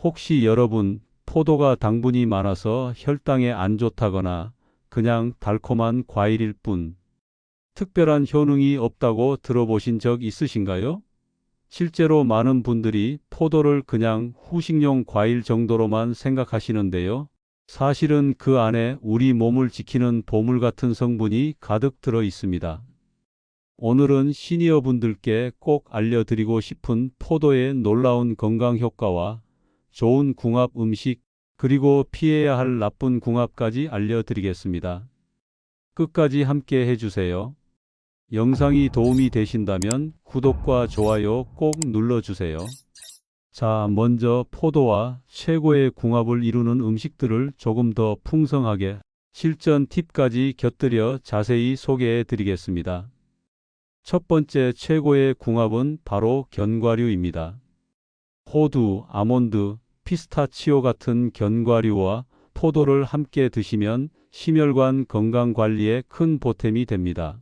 혹시 여러분 포도가 당분이 많아서 혈당에 안 좋다거나 그냥 달콤한 과일일 뿐 특별한 효능이 없다고 들어보신 적 있으신가요? 실제로 많은 분들이 포도를 그냥 후식용 과일 정도로만 생각하시는데요. 사실은 그 안에 우리 몸을 지키는 보물 같은 성분이 가득 들어 있습니다. 오늘은 시니어 분들께 꼭 알려드리고 싶은 포도의 놀라운 건강 효과와 좋은 궁합 음식, 그리고 피해야 할 나쁜 궁합까지 알려드리겠습니다. 끝까지 함께 해주세요. 영상이 도움이 되신다면 구독과 좋아요 꼭 눌러주세요. 자, 먼저 포도와 최고의 궁합을 이루는 음식들을 조금 더 풍성하게 실전 팁까지 곁들여 자세히 소개해 드리겠습니다. 첫 번째 최고의 궁합은 바로 견과류입니다. 호두, 아몬드, 피스타치오 같은 견과류와 포도를 함께 드시면 심혈관 건강 관리에 큰 보탬이 됩니다.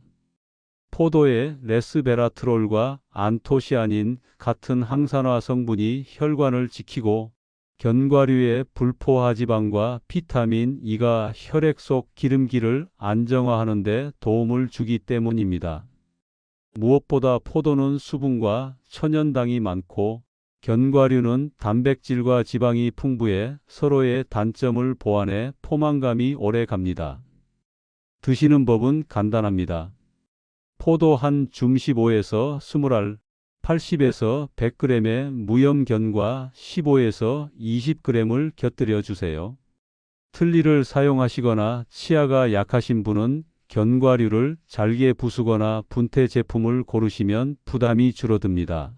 포도의 레스베라트롤과 안토시아닌 같은 항산화 성분이 혈관을 지키고 견과류의 불포화지방과 비타민 E가 혈액 속 기름기를 안정화하는 데 도움을 주기 때문입니다. 무엇보다 포도는 수분과 천연당이 많고 견과류는 단백질과 지방이 풍부해 서로의 단점을 보완해 포만감이 오래 갑니다. 드시는 법은 간단합니다. 포도 한 줌 15에서 20알, 80에서 100g의 무염견과 15에서 20g을 곁들여 주세요. 틀니를 사용하시거나 치아가 약하신 분은 견과류를 잘게 부수거나 분태 제품을 고르시면 부담이 줄어듭니다.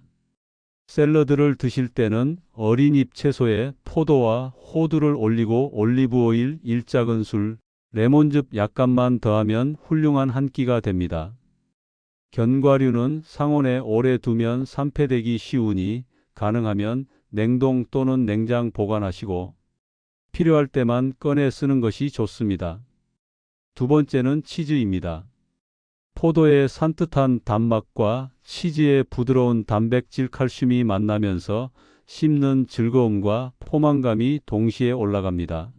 샐러드를 드실 때는 어린 잎 채소에 포도와 호두를 올리고 올리브 오일 1작은술, 레몬즙 약간만 더하면 훌륭한 한 끼가 됩니다. 견과류는 상온에 오래 두면 산패되기 쉬우니 가능하면 냉동 또는 냉장 보관하시고 필요할 때만 꺼내 쓰는 것이 좋습니다. 두 번째는 치즈입니다. 포도의 산뜻한 단맛과 치즈의 부드러운 단백질 칼슘이 만나면서 씹는 즐거움과 포만감이 동시에 올라갑니다.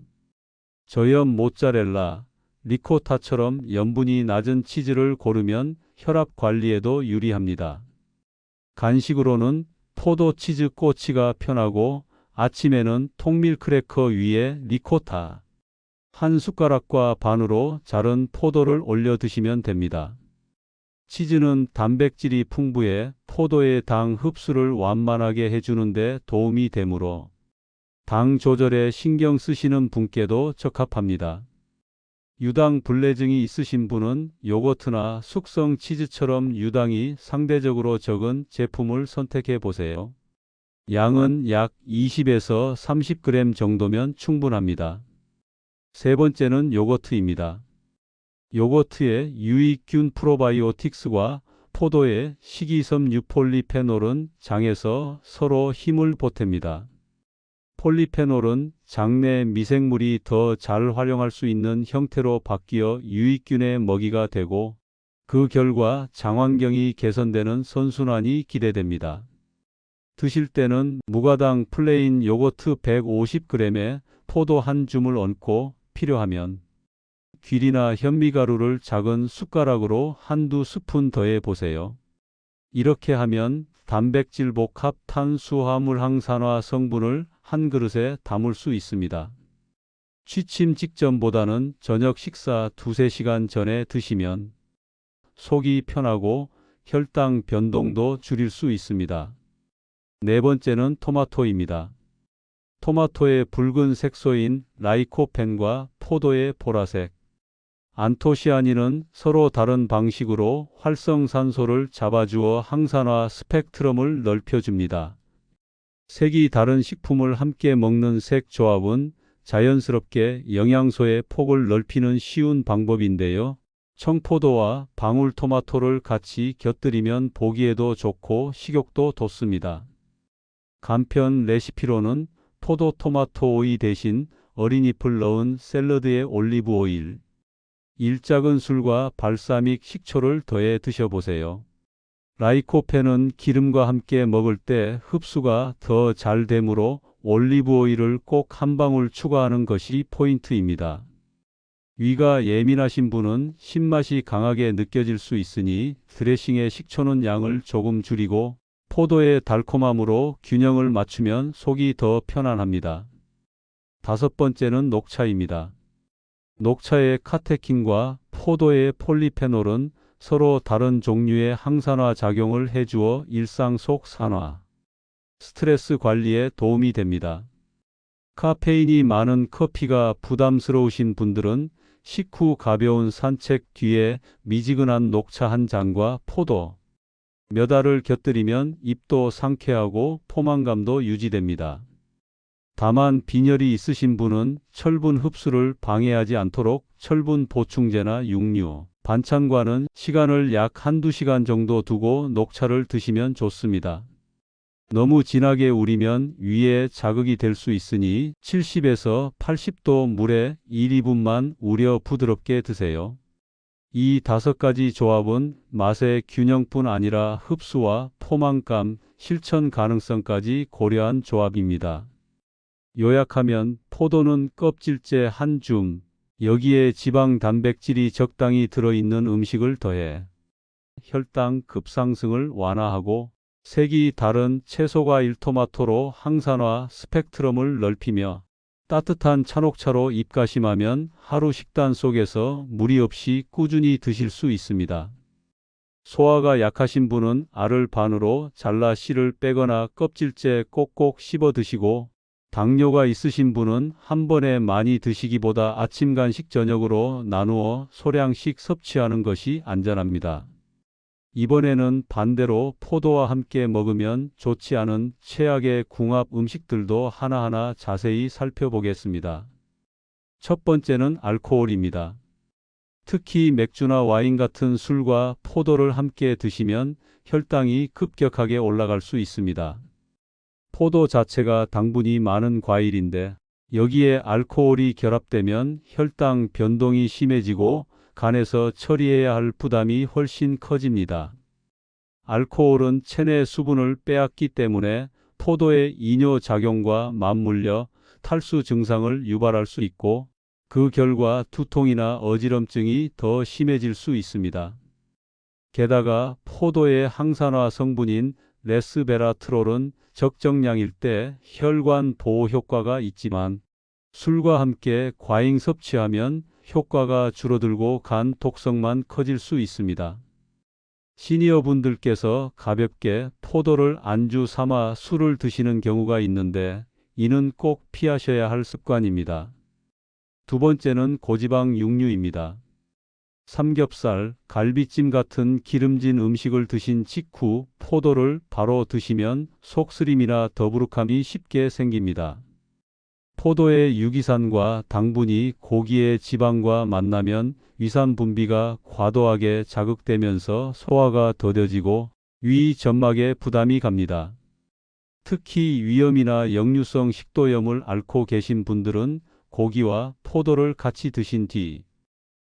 저염 모짜렐라, 리코타처럼 염분이 낮은 치즈를 고르면 혈압 관리에도 유리합니다. 간식으로는 포도 치즈 꼬치가 편하고 아침에는 통밀 크래커 위에 리코타 한 숟가락과 반으로 자른 포도를 올려 드시면 됩니다. 치즈는 단백질이 풍부해 포도의 당 흡수를 완만하게 해주는 데 도움이 되므로 당 조절에 신경 쓰시는 분께도 적합합니다. 유당 불내증이 있으신 분은 요거트나 숙성 치즈처럼 유당이 상대적으로 적은 제품을 선택해 보세요. 양은 약 20에서 30g 정도면 충분합니다. 세 번째는 요거트입니다. 요거트의 유익균 프로바이오틱스와 포도의 식이섬 유폴리페놀은 장에서 서로 힘을 보탭니다. 폴리페놀은 장내 미생물이 더 잘 활용할 수 있는 형태로 바뀌어 유익균의 먹이가 되고 그 결과 장환경이 개선되는 선순환이 기대됩니다. 드실 때는 무가당 플레인 요거트 150g에 포도 한 줌을 얹고 필요하면 귀리나 현미가루를 작은 숟가락으로 한두 스푼 더해 보세요. 이렇게 하면 단백질 복합 탄수화물 항산화 성분을 한 그릇에 담을 수 있습니다. 취침 직전보다는 저녁 식사 2~3시간 전에 드시면 속이 편하고 혈당 변동도 줄일 수 있습니다. 네 번째는 토마토입니다. 토마토의 붉은 색소인 라이코펜과 포도의 보라색 안토시아닌은 서로 다른 방식으로 활성산소를 잡아주어 항산화 스펙트럼을 넓혀줍니다. 색이 다른 식품을 함께 먹는 색 조합은 자연스럽게 영양소의 폭을 넓히는 쉬운 방법인데요. 청포도와 방울토마토를 같이 곁들이면 보기에도 좋고 식욕도 돋습니다. 간편 레시피로는 포도 토마토 오이 대신 어린 잎을 넣은 샐러드에 올리브 오일, 1작은술과 발사믹 식초를 더해 드셔보세요. 라이코펜은 기름과 함께 먹을 때 흡수가 더 잘 되므로 올리브 오일을 꼭 한 방울 추가하는 것이 포인트입니다. 위가 예민하신 분은 신맛이 강하게 느껴질 수 있으니 드레싱의 식초는 양을 조금 줄이고 포도의 달콤함으로 균형을 맞추면 속이 더 편안합니다. 다섯 번째는 녹차입니다. 녹차의 카테킨과 포도의 폴리페놀은 서로 다른 종류의 항산화 작용을 해주어 일상 속 산화, 스트레스 관리에 도움이 됩니다. 카페인이 많은 커피가 부담스러우신 분들은 식후 가벼운 산책 뒤에 미지근한 녹차 한 잔과 포도 몇 알을 곁들이면 입도 상쾌하고 포만감도 유지됩니다. 다만 빈혈이 있으신 분은 철분 흡수를 방해하지 않도록 철분 보충제나 육류, 반찬과는 시간을 약 한두 시간 정도 두고 녹차를 드시면 좋습니다. 너무 진하게 우리면 위에 자극이 될 수 있으니 70에서 80도 물에 1, 2분만 우려 부드럽게 드세요. 이 다섯 가지 조합은 맛의 균형뿐 아니라 흡수와 포만감, 실천 가능성까지 고려한 조합입니다. 요약하면 포도는 껍질째 한 줌, 여기에 지방 단백질이 적당히 들어있는 음식을 더해 혈당 급상승을 완화하고 색이 다른 채소과일 토마토로 항산화 스펙트럼을 넓히며 따뜻한 찬옥차로 입가심하면 하루 식단 속에서 무리 없이 꾸준히 드실 수 있습니다. 소화가 약하신 분은 알을 반으로 잘라 씨를 빼거나 껍질째 꼭꼭 씹어 드시고 당뇨가 있으신 분은 한 번에 많이 드시기보다 아침 간식 저녁으로 나누어 소량씩 섭취하는 것이 안전합니다. 이번에는 반대로 포도와 함께 먹으면 좋지 않은 최악의 궁합 음식들도 하나하나 자세히 살펴보겠습니다. 첫 번째는 알코올입니다. 특히 맥주나 와인 같은 술과 포도를 함께 드시면 혈당이 급격하게 올라갈 수 있습니다. 포도 자체가 당분이 많은 과일인데 여기에 알코올이 결합되면 혈당 변동이 심해지고 간에서 처리해야 할 부담이 훨씬 커집니다. 알코올은 체내 수분을 빼앗기 때문에 포도의 이뇨작용과 맞물려 탈수 증상을 유발할 수 있고 그 결과 두통이나 어지럼증이 더 심해질 수 있습니다. 게다가 포도의 항산화 성분인 레스베라트롤은 적정량일 때 혈관 보호 효과가 있지만 술과 함께 과잉 섭취하면 효과가 줄어들고 간 독성만 커질 수 있습니다. 시니어 분들께서 가볍게 포도를 안주 삼아 술을 드시는 경우가 있는데 이는 꼭 피하셔야 할 습관입니다. 두 번째는 고지방 육류입니다. 삼겹살, 갈비찜 같은 기름진 음식을 드신 직후 포도를 바로 드시면 속쓰림이나 더부룩함이 쉽게 생깁니다. 포도의 유기산과 당분이 고기의 지방과 만나면 위산 분비가 과도하게 자극되면서 소화가 더뎌지고 위 점막에 부담이 갑니다. 특히 위염이나 역류성 식도염을 앓고 계신 분들은 고기와 포도를 같이 드신 뒤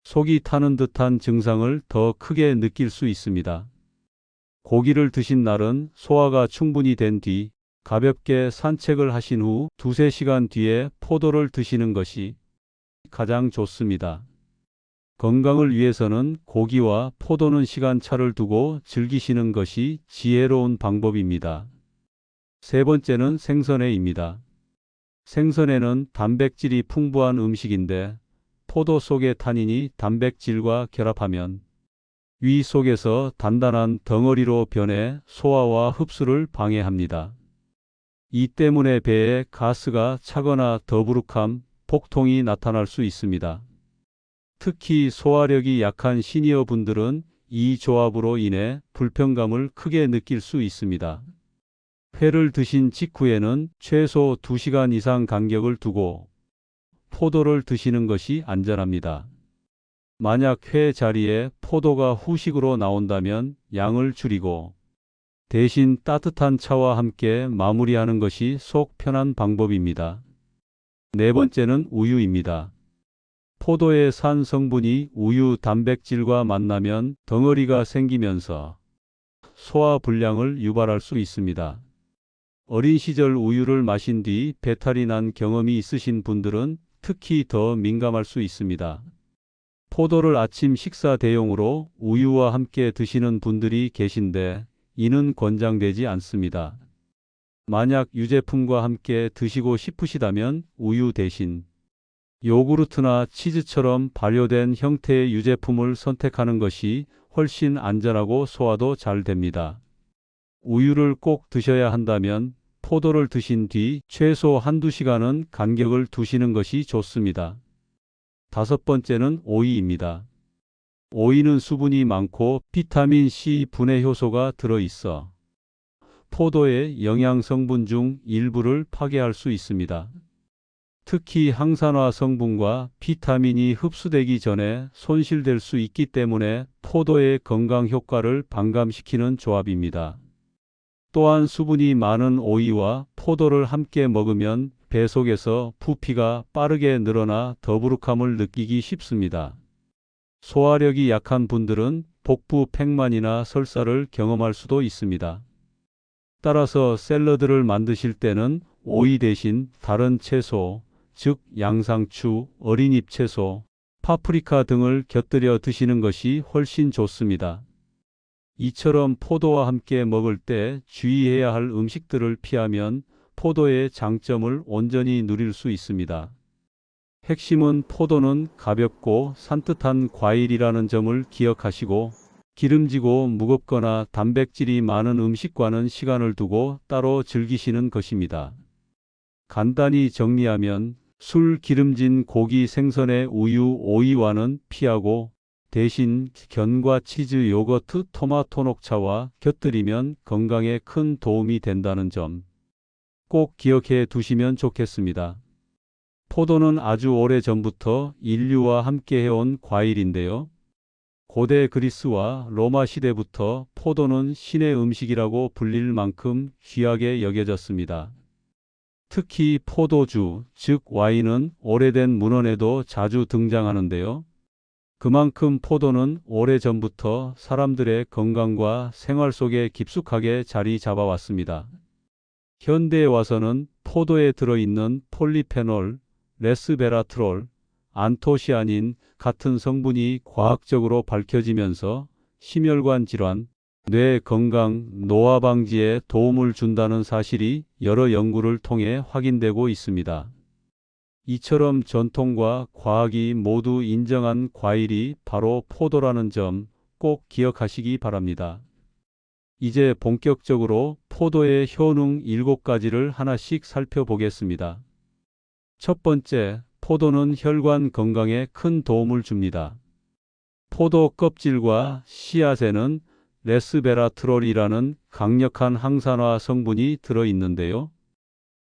속이 타는 듯한 증상을 더 크게 느낄 수 있습니다. 고기를 드신 날은 소화가 충분히 된 뒤 가볍게 산책을 하신 후 2~3시간 뒤에 포도를 드시는 것이 가장 좋습니다. 건강을 위해서는 고기와 포도는 시간차를 두고 즐기시는 것이 지혜로운 방법입니다. 세 번째는 생선회입니다. 생선회는 단백질이 풍부한 음식인데 포도 속의 타닌이 단백질과 결합하면 위 속에서 단단한 덩어리로 변해 소화와 흡수를 방해합니다. 이 때문에 배에 가스가 차거나 더부룩함, 복통이 나타날 수 있습니다. 특히 소화력이 약한 시니어 분들은 이 조합으로 인해 불편감을 크게 느낄 수 있습니다. 회를 드신 직후에는 최소 2시간 이상 간격을 두고 포도를 드시는 것이 안전합니다. 만약 회 자리에 포도가 후식으로 나온다면 양을 줄이고 대신 따뜻한 차와 함께 마무리하는 것이 속 편한 방법입니다. 네 번째는 우유입니다. 포도의 산 성분이 우유 단백질과 만나면 덩어리가 생기면서 소화 불량을 유발할 수 있습니다. 어린 시절 우유를 마신 뒤 배탈이 난 경험이 있으신 분들은 특히 더 민감할 수 있습니다. 포도를 아침 식사 대용으로 우유와 함께 드시는 분들이 계신데 이는 권장되지 않습니다. 만약 유제품과 함께 드시고 싶으시다면 우유 대신 요구르트나 치즈처럼 발효된 형태의 유제품을 선택하는 것이 훨씬 안전하고 소화도 잘 됩니다. 우유를 꼭 드셔야 한다면 포도를 드신 뒤 최소 한두 시간은 간격을 두시는 것이 좋습니다. 다섯 번째는 오이입니다. 오이는 수분이 많고 비타민 C 분해 효소가 들어있어 포도의 영양 성분 중 일부를 파괴할 수 있습니다. 특히 항산화 성분과 비타민이 흡수되기 전에 손실될 수 있기 때문에 포도의 건강 효과를 반감시키는 조합입니다. 또한 수분이 많은 오이와 포도를 함께 먹으면 배 속에서 부피가 빠르게 늘어나 더부룩함을 느끼기 쉽습니다. 소화력이 약한 분들은 복부 팽만이나 설사를 경험할 수도 있습니다. 따라서 샐러드를 만드실 때는 오이 대신 다른 채소, 즉 양상추, 어린잎 채소, 파프리카 등을 곁들여 드시는 것이 훨씬 좋습니다. 이처럼 포도와 함께 먹을 때 주의해야 할 음식들을 피하면 포도의 장점을 온전히 누릴 수 있습니다. 핵심은 포도는 가볍고 산뜻한 과일이라는 점을 기억하시고 기름지고 무겁거나 단백질이 많은 음식과는 시간을 두고 따로 즐기시는 것입니다. 간단히 정리하면 술, 기름진 고기, 생선의 우유, 오이와는 피하고 대신 견과 치즈, 요거트, 토마토 녹차와 곁들이면 건강에 큰 도움이 된다는 점 꼭 기억해 두시면 좋겠습니다. 포도는 아주 오래 전부터 인류와 함께 해온 과일인데요. 고대 그리스와 로마 시대부터 포도는 신의 음식이라고 불릴 만큼 귀하게 여겨졌습니다. 특히 포도주, 즉 와인은 오래된 문헌에도 자주 등장하는데요. 그만큼 포도는 오래전부터 사람들의 건강과 생활 속에 깊숙하게 자리 잡아왔습니다. 현대에 와서는 포도에 들어있는 폴리페놀, 레스베라트롤, 안토시아닌 같은 성분이 과학적으로 밝혀지면서 심혈관 질환, 뇌 건강, 노화 방지에 도움을 준다는 사실이 여러 연구를 통해 확인되고 있습니다. 이처럼 전통과 과학이 모두 인정한 과일이 바로 포도라는 점 꼭 기억하시기 바랍니다. 이제 본격적으로 포도의 효능 7가지를 하나씩 살펴보겠습니다. 첫 번째, 포도는 혈관 건강에 큰 도움을 줍니다. 포도 껍질과 씨앗에는 레스베라트롤이라는 강력한 항산화 성분이 들어있는데요.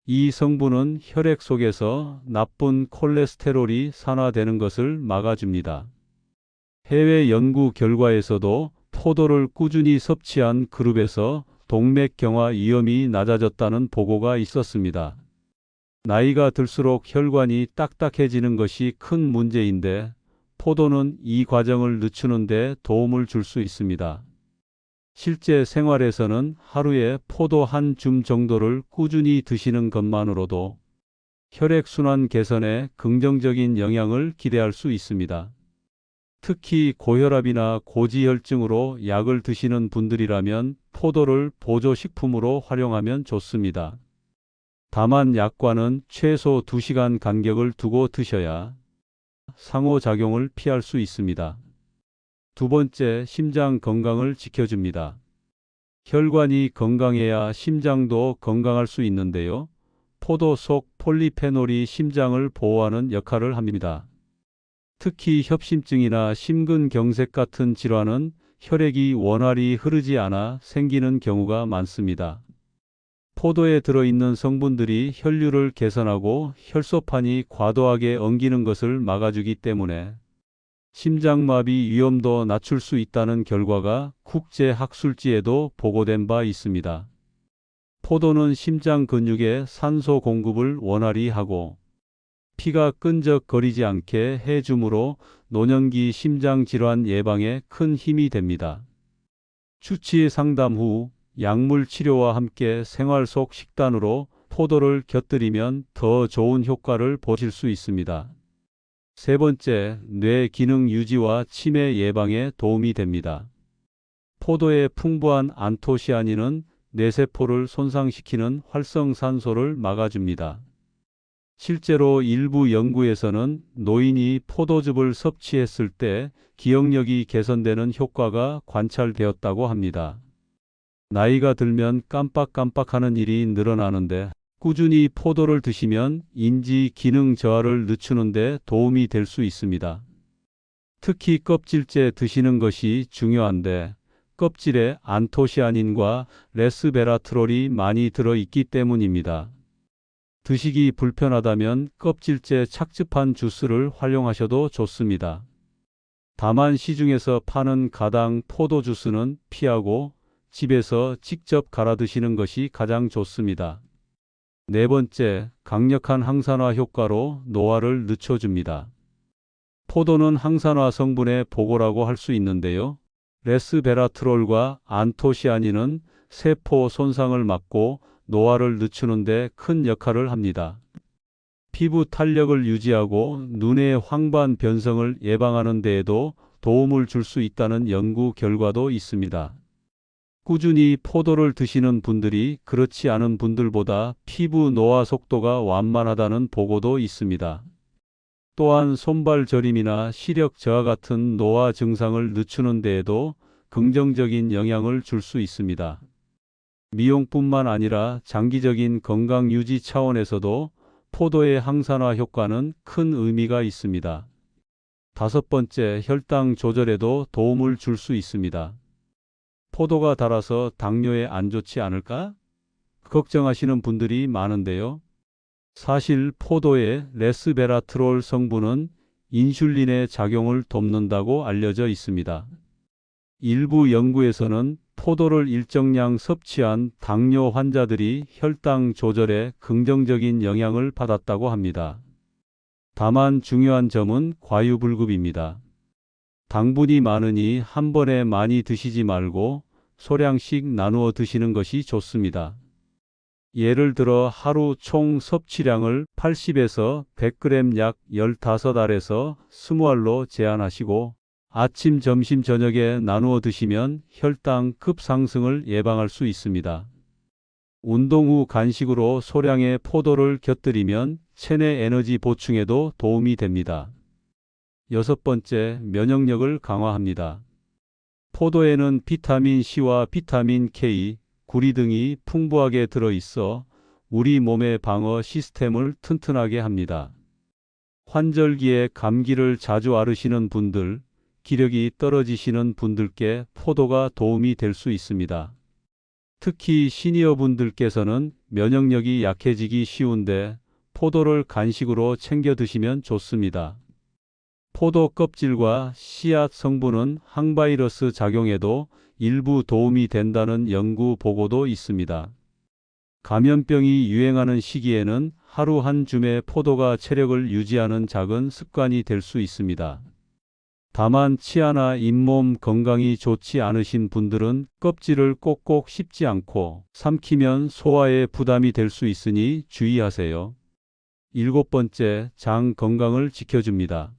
이 성분은 혈액 속에서 나쁜 콜레스테롤이 산화되는 것을 막아줍니다. 해외 연구 결과에서도 포도를 꾸준히 섭취한 그룹에서 동맥경화 위험이 낮아졌다는 보고가 있었습니다. 나이가 들수록 혈관이 딱딱해지는 것이 큰 문제인데 포도는 이 과정을 늦추는 데 도움을 줄 수 있습니다. 실제 생활에서는 하루에 포도 한 줌 정도를 꾸준히 드시는 것만으로도 혈액순환 개선에 긍정적인 영향을 기대할 수 있습니다. 특히 고혈압이나 고지혈증으로 약을 드시는 분들이라면 포도를 보조식품으로 활용하면 좋습니다. 다만 약과는 최소 2시간 간격을 두고 드셔야 상호작용을 피할 수 있습니다. 두 번째, 심장 건강을 지켜줍니다. 혈관이 건강해야 심장도 건강할 수 있는데요. 포도 속 폴리페놀이 심장을 보호하는 역할을 합니다. 특히 협심증이나 심근경색 같은 질환은 혈액이 원활히 흐르지 않아 생기는 경우가 많습니다. 포도에 들어있는 성분들이 혈류를 개선하고 혈소판이 과도하게 엉기는 것을 막아주기 때문에 심장마비 위험도 낮출 수 있다는 결과가 국제학술지에도 보고된 바 있습니다. 포도는 심장 근육에 산소 공급을 원활히 하고 피가 끈적거리지 않게 해주므로 노년기 심장질환 예방에 큰 힘이 됩니다. 주치의 상담 후 약물 치료와 함께 생활 속 식단으로 포도를 곁들이면 더 좋은 효과를 보실 수 있습니다. 세 번째, 뇌 기능 유지와 치매 예방에 도움이 됩니다. 포도의 풍부한 안토시아닌은 뇌세포를 손상시키는 활성산소를 막아줍니다. 실제로 일부 연구에서는 노인이 포도즙을 섭취했을 때 기억력이 개선되는 효과가 관찰되었다고 합니다. 나이가 들면 깜빡깜빡하는 일이 늘어나는데 꾸준히 포도를 드시면 인지 기능 저하를 늦추는 데 도움이 될 수 있습니다. 특히 껍질째 드시는 것이 중요한데 껍질에 안토시아닌과 레스베라트롤이 많이 들어있기 때문입니다. 드시기 불편하다면 껍질째 착즙한 주스를 활용하셔도 좋습니다. 다만 시중에서 파는 가당 포도 주스는 피하고 집에서 직접 갈아 드시는 것이 가장 좋습니다. 네 번째, 강력한 항산화 효과로 노화를 늦춰줍니다. 포도는 항산화 성분의 보고라고 할 수 있는데요. 레스베라트롤과 안토시아닌은 세포 손상을 막고 노화를 늦추는 데 큰 역할을 합니다. 피부 탄력을 유지하고 눈의 황반 변성을 예방하는 데에도 도움을 줄 수 있다는 연구 결과도 있습니다. 꾸준히 포도를 드시는 분들이 그렇지 않은 분들보다 피부 노화 속도가 완만하다는 보고도 있습니다. 또한 손발 저림이나 시력 저하 같은 노화 증상을 늦추는 데에도 긍정적인 영향을 줄 수 있습니다. 미용뿐만 아니라 장기적인 건강 유지 차원에서도 포도의 항산화 효과는 큰 의미가 있습니다. 다섯 번째, 혈당 조절에도 도움을 줄 수 있습니다. 포도가 달아서 당뇨에 안 좋지 않을까? 걱정하시는 분들이 많은데요. 사실 포도의 레스베라트롤 성분은 인슐린의 작용을 돕는다고 알려져 있습니다. 일부 연구에서는 포도를 일정량 섭취한 당뇨 환자들이 혈당 조절에 긍정적인 영향을 받았다고 합니다. 다만 중요한 점은 과유불급입니다. 당분이 많으니 한 번에 많이 드시지 말고 소량씩 나누어 드시는 것이 좋습니다. 예를 들어 하루 총 섭취량을 80에서 100g 약 15알에서 20알로 제한하시고 아침, 점심, 저녁에 나누어 드시면 혈당 급상승을 예방할 수 있습니다. 운동 후 간식으로 소량의 포도를 곁들이면 체내 에너지 보충에도 도움이 됩니다. 여섯 번째, 면역력을 강화합니다. 포도에는 비타민 C와 비타민 K, 구리 등이 풍부하게 들어있어 우리 몸의 방어 시스템을 튼튼하게 합니다. 환절기에 감기를 자주 앓으시는 분들, 기력이 떨어지시는 분들께 포도가 도움이 될 수 있습니다. 특히 시니어 분들께서는 면역력이 약해지기 쉬운데 포도를 간식으로 챙겨 드시면 좋습니다. 포도 껍질과 씨앗 성분은 항바이러스 작용에도 일부 도움이 된다는 연구 보고도 있습니다. 감염병이 유행하는 시기에는 하루 한 줌의 포도가 체력을 유지하는 작은 습관이 될 수 있습니다. 다만 치아나 잇몸 건강이 좋지 않으신 분들은 껍질을 꼭꼭 씹지 않고 삼키면 소화에 부담이 될 수 있으니 주의하세요. 일곱 번째, 장 건강을 지켜줍니다.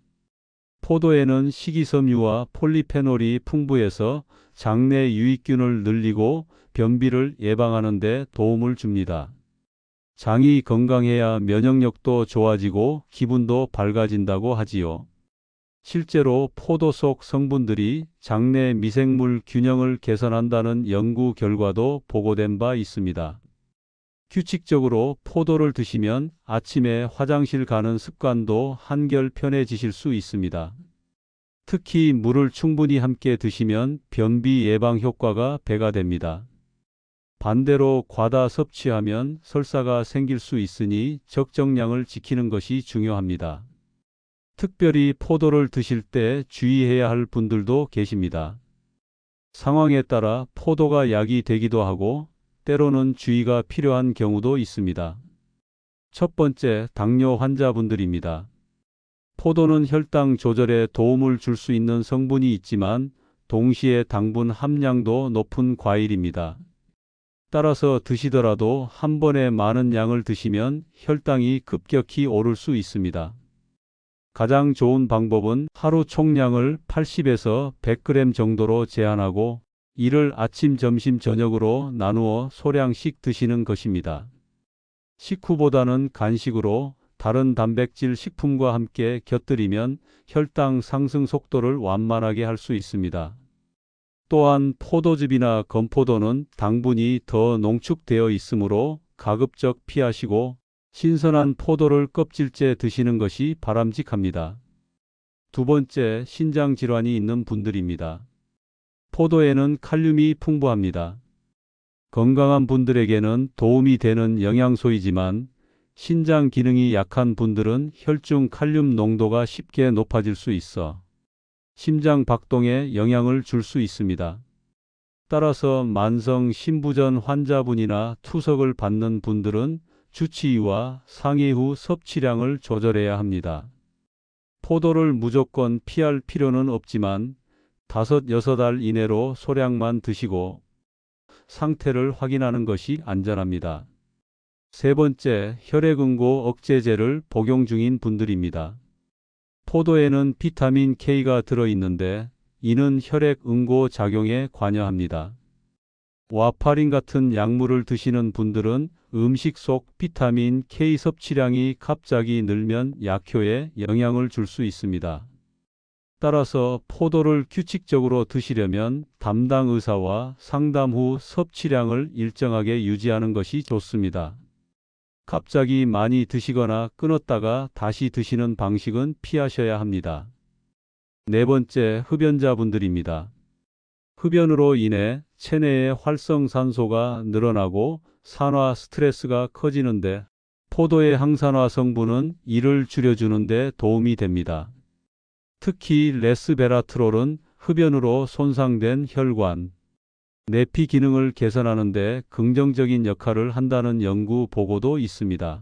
포도에는 식이섬유와 폴리페놀이 풍부해서 장내 유익균을 늘리고 변비를 예방하는 데 도움을 줍니다. 장이 건강해야 면역력도 좋아지고 기분도 밝아진다고 하지요. 실제로 포도 속 성분들이 장내 미생물 균형을 개선한다는 연구 결과도 보고된 바 있습니다. 규칙적으로 포도를 드시면 아침에 화장실 가는 습관도 한결 편해지실 수 있습니다. 특히 물을 충분히 함께 드시면 변비 예방 효과가 배가 됩니다. 반대로 과다 섭취하면 설사가 생길 수 있으니 적정량을 지키는 것이 중요합니다. 특별히 포도를 드실 때 주의해야 할 분들도 계십니다. 상황에 따라 포도가 약이 되기도 하고 때로는 주의가 필요한 경우도 있습니다. 첫 번째, 당뇨 환자분들입니다. 포도는 혈당 조절에 도움을 줄 수 있는 성분이 있지만 동시에 당분 함량도 높은 과일입니다. 따라서 드시더라도 한 번에 많은 양을 드시면 혈당이 급격히 오를 수 있습니다. 가장 좋은 방법은 하루 총량을 80에서 100g 정도로 제한하고 이를 아침, 점심, 저녁으로 나누어 소량씩 드시는 것입니다. 식후보다는 간식으로 다른 단백질 식품과 함께 곁들이면 혈당 상승 속도를 완만하게 할 수 있습니다. 또한 포도즙이나 건포도는 당분이 더 농축되어 있으므로 가급적 피하시고 신선한 포도를 껍질째 드시는 것이 바람직합니다. 두 번째, 신장 질환이 있는 분들입니다. 포도에는 칼륨이 풍부합니다. 건강한 분들에게는 도움이 되는 영양소이지만 신장 기능이 약한 분들은 혈중 칼륨 농도가 쉽게 높아질 수 있어 심장 박동에 영향을 줄 수 있습니다. 따라서 만성 심부전 환자분이나 투석을 받는 분들은 주치의와 상의 후 섭취량을 조절해야 합니다. 포도를 무조건 피할 필요는 없지만 5-6알 이내로 소량만 드시고 상태를 확인하는 것이 안전합니다. 세 번째, 혈액응고 억제제를 복용 중인 분들입니다. 포도에는 비타민 K가 들어있는데 이는 혈액응고 작용에 관여합니다. 와파린 같은 약물을 드시는 분들은 음식 속 비타민 K 섭취량이 갑자기 늘면 약효에 영향을 줄 수 있습니다. 따라서 포도를 규칙적으로 드시려면 담당 의사와 상담 후 섭취량을 일정하게 유지하는 것이 좋습니다. 갑자기 많이 드시거나 끊었다가 다시 드시는 방식은 피하셔야 합니다. 네 번째, 흡연자분들입니다. 흡연으로 인해 체내의 활성산소가 늘어나고 산화 스트레스가 커지는데 포도의 항산화 성분은 이를 줄여주는 데 도움이 됩니다. 특히 레스베라트롤은 흡연으로 손상된 혈관, 내피 기능을 개선하는 데 긍정적인 역할을 한다는 연구 보고도 있습니다.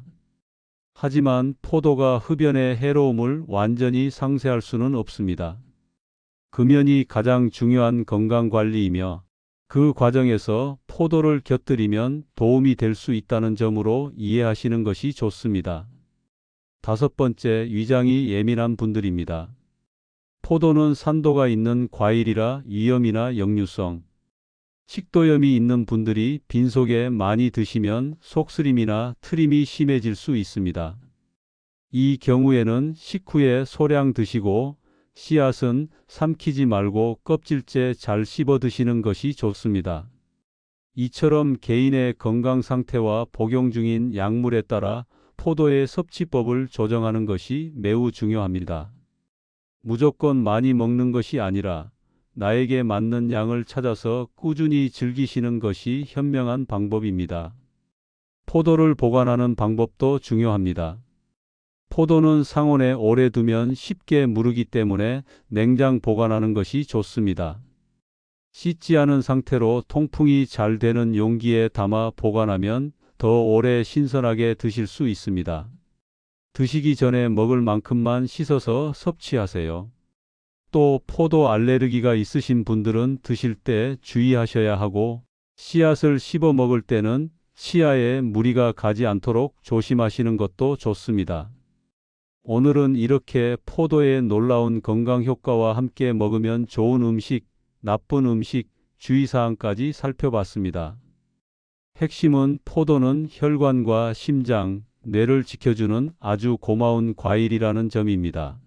하지만 포도가 흡연의 해로움을 완전히 상쇄할 수는 없습니다. 금연이 가장 중요한 건강관리이며 그 과정에서 포도를 곁들이면 도움이 될 수 있다는 점으로 이해하시는 것이 좋습니다. 다섯 번째, 위장이 예민한 분들입니다. 포도는 산도가 있는 과일이라 위염이나 역류성, 식도염이 있는 분들이 빈속에 많이 드시면 속쓰림이나 트림이 심해질 수 있습니다. 이 경우에는 식후에 소량 드시고 씨앗은 삼키지 말고 껍질째 잘 씹어 드시는 것이 좋습니다. 이처럼 개인의 건강 상태와 복용 중인 약물에 따라 포도의 섭취법을 조정하는 것이 매우 중요합니다. 무조건 많이 먹는 것이 아니라 나에게 맞는 양을 찾아서 꾸준히 즐기시는 것이 현명한 방법입니다. 포도를 보관하는 방법도 중요합니다. 포도는 상온에 오래 두면 쉽게 무르기 때문에 냉장 보관하는 것이 좋습니다. 씻지 않은 상태로 통풍이 잘 되는 용기에 담아 보관하면 더 오래 신선하게 드실 수 있습니다. 드시기 전에 먹을 만큼만 씻어서 섭취하세요. 또 포도 알레르기가 있으신 분들은 드실 때 주의하셔야 하고 씨앗을 씹어 먹을 때는 치아에 무리가 가지 않도록 조심하시는 것도 좋습니다. 오늘은 이렇게 포도의 놀라운 건강 효과와 함께 먹으면 좋은 음식, 나쁜 음식, 주의사항까지 살펴봤습니다. 핵심은 포도는 혈관과 심장, 뇌를 지켜주는 아주 고마운 과일이라는 점입니다.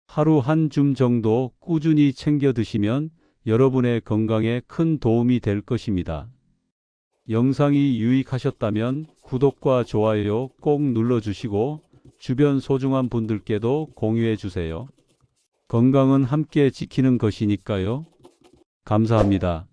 하루 한 줌 정도 꾸준히 챙겨 드시면 여러분의 건강에 큰 도움이 될 것입니다. 영상이 유익하셨다면 구독과 좋아요 꼭 눌러주시고 주변 소중한 분들께도 공유해 주세요. 건강은 함께 지키는 것이니까요. 감사합니다.